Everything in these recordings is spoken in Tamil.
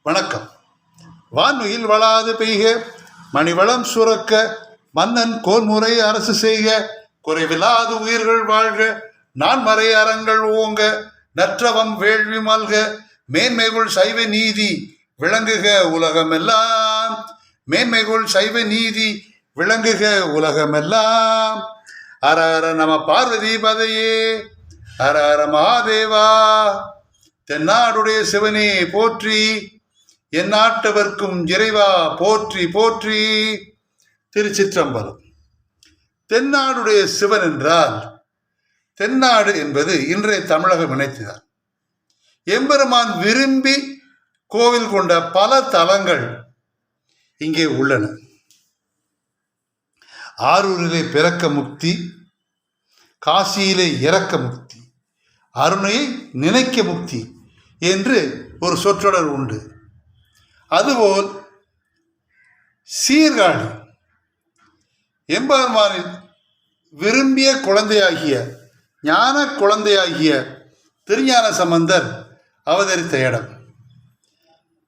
வணக்கம். வான்மையில் வளாது பெய்க, மணிவளம் சுரக்க, மன்னன் கோன்முறை அரசு செய்க, குறைவில்லாது உயிர்கள் வாழ்க, நான்மறை அறங்கள் ஓங்க, நற்றவம் வேள்வி மல்க, மேன்மைகுள் சைவ நீதி விளங்குக உலகமெல்லாம், மேன்மைகுள் சைவ நீதி விளங்குக உலகமெல்லாம். ஹர ஹர நம பார்வதி பதையே, ஹர ஹர மகாதேவா. தென்னாடுடைய சிவனே போற்றி, எந்நாட்டவர்க்கும் இறைவா போற்றி போற்றி. திருச்சிற்றம்பலம். தென்னாடுடைய சிவன் என்றால், தென்னாடு என்பது இன்றைய தமிழகம் இணைத்துதான். எம்பெருமான் விரும்பி கோவில் கொண்ட பல தலங்கள் இங்கே உள்ளன. ஆரூரிலே பிறக்க முக்தி, காசியிலே இறக்க முக்தி, அருணையை நினைக்க முக்தி என்று ஒரு சொற்றொடர் உண்டு. அதுபோல் சீர்காழி எம்பெருமானின் விரும்பிய குழந்தையாகிய, ஞான குழந்தையாகிய திருஞான சம்பந்தர் அவதரித்த இடம்.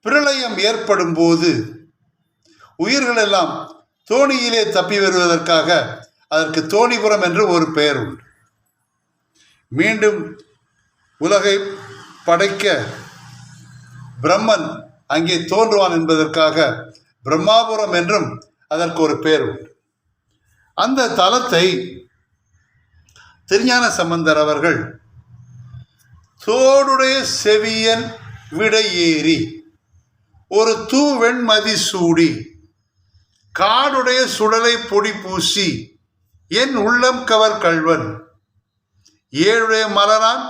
பிரளயம் ஏற்படும் போது உயிர்கள் எல்லாம் தோணியிலே தப்பி வருவதற்காக அதற்கு தோணிபுரம் என்று ஒரு பெயர் உண்டு. மீண்டும் உலகை படைக்க பிரம்மன் அங்கே தோன்றுவான் என்பதற்காக பிரம்மாபுரம் என்றும் அதற்கு ஒரு பெயர் உண்டு. அந்த தலத்தை திருஞான சம்பந்தர் அவர்கள் தோடுடைய செவியன் விடையேறி ஒரு தூவெண்மதி சூடி காடுடைய சுடலை பொடி பூசி என் உள்ளம் கவர் கள்வன் ஏழுடைய மலரான்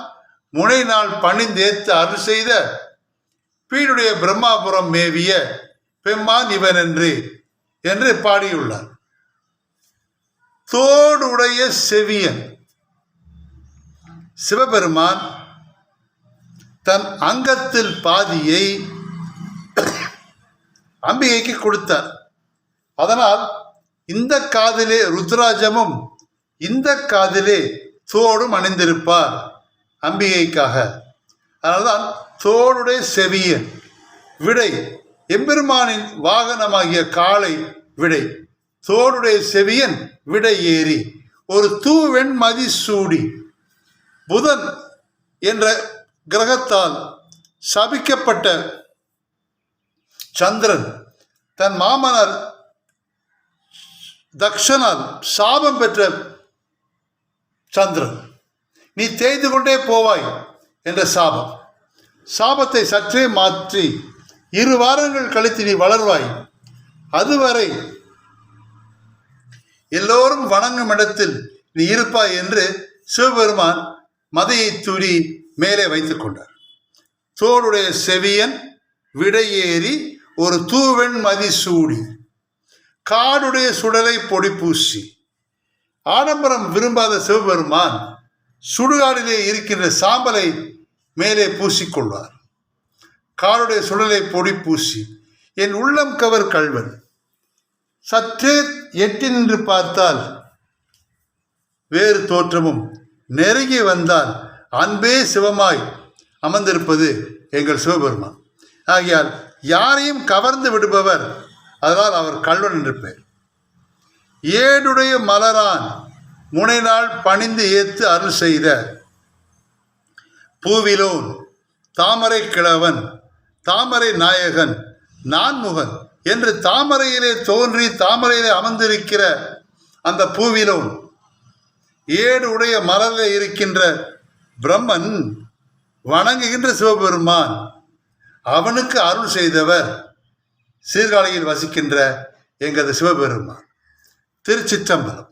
முனை நாள் பணிந்தேத்து அருள் செய்த பீடுடைய பிரம்மாபுரம் மேவிய பெம்மான் இவன் என்று பாடியுள்ளார். தோடுடைய செவியன் சிவபெருமான் தன் அங்கத்தில் பாதியை அம்பிகைக்கு கொடுத்தார். அதனால் இந்த காதிலே ருத்ராஜமும் இந்த காதிலே தோடும் அணிந்திருப்பார் அம்பிகைக்காக. அதனால்தான் தோடுடைய செவியன் விடை, எம்பெருமானின் வாகனமாகிய காளை விடை, தோடுடைய செவியன் விடை ஏறி ஒரு தூவெண்மதி சூடி. புதன் என்ற கிரகத்தால் சபிக்கப்பட்ட சந்திரன் தன் மாமனார் தக்ஷனால் சாபம் பெற்ற சந்திரன், நீ தேய்ந்து கொண்டே போவாய் என்ற சாபம். சாபத்தை சற்றே மாற்றி 2 வாரங்கள் கழித்து நீ வளர்வாய், அதுவரை எல்லோரும் வணங்கும் இடத்தில் நீ இருப்பாய் என்று சிவபெருமான் மதையை தூரி மேலே வைத்துக் கொண்டார். தோடுடைய செவியன் விடையேறி ஒரு தூவெண்மதி சூடி காடுடைய சுடலை பொடி பூசி. ஆடம்பரம் விரும்பாத சிவபெருமான் சுடுகாடிலே இருக்கின்ற சாம்பலை மேலே பூசிக்கொள்வார். காடுடைய சுடலை பொடி பூசி என் உள்ளம் கவர் கள்வன். சற்றே எட்டி நின்று பார்த்தால் வேறு தோற்றமும், நெருங்கி வந்தால் அன்பே சிவமாய் அமர்ந்திருப்பது எங்கள் சிவபெருமான். ஆகையால் யாரையும் கவர்ந்து விடுபவர், அதனால் அவர் கள்வன் என்று பெயர். ஏடுடைய மலரான் முனைநாள் பணிந்து ஏத்து அருள் செய்த பூவிலோன் தாமரை கிழவன் தாமரை நாயகன் நான்முகன் என்று தாமரையிலே தோன்றி தாமரையிலே அமர்ந்திருக்கிற அந்த பூவிலோன், ஏடு உடைய மலரில் இருக்கின்ற பிரம்மன் வணங்குகின்ற சிவபெருமான், அவனுக்கு அருள் செய்தவர் சீர்காழியில் வசிக்கின்ற எங்களது சிவபெருமான். திருச்சிற்றம்பலம்.